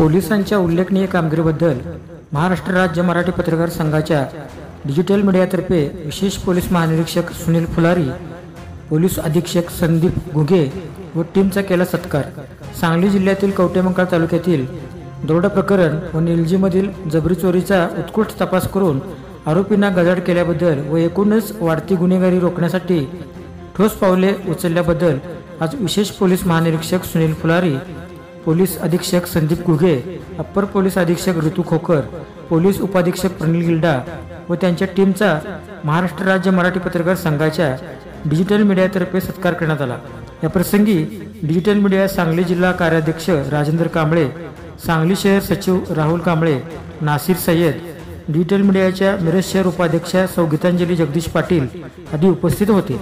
पोलिसांच्या उल्लेखनीय कामगिरीबद्दल महाराष्ट्र राज्य मराठी पत्रकार संघाच्या डिजिटल मीडियातर्फे विशेष पोलीस महानिरीक्षक सुनील फुलारी, पोलीस अधीक्षक संदीप घुगे व टीमचा केला सत्कार। सांगली जिल्ह्यातील कवठेमंकाळ तालुक्यातील दरोडा प्रकरण व निलजीमधील जबरी चोरीचा उत्कृष्ट तपास करून आरोपींना गजाआड केल्याबद्दल व एकूणच वाढती गुन्हेगारी रोखण्यासाठी ठोस पावले उचलल्याबद्दल आज विशेष पोलीस महानिरीक्षक सुनील फुलारी, पोलीस अधीक्षक संदीप घुगे, अप्पर पोलीस अधीक्षक ऋतू खोकर, पोलीस उपाधीक्षक प्रनिल गिल्डा व त्यांच्या टीमचा महाराष्ट्र राज्य मराठी पत्रकार संघाच्या डिजिटल मीडियातर्फे सत्कार करण्यात आला। या प्रसंगी डिजिटल मीडिया सांगली जिल्हा कार्याध्यक्ष राजेंद्र कांबळे, सांगली शहर सचिव राहुल कांबळे, नासिर सय्यद, डिजिटल मीडियाच्या मिरज शहर उपाध्यक्षा सौ गीतांजली जगदीश पाटील आदी उपस्थित होते।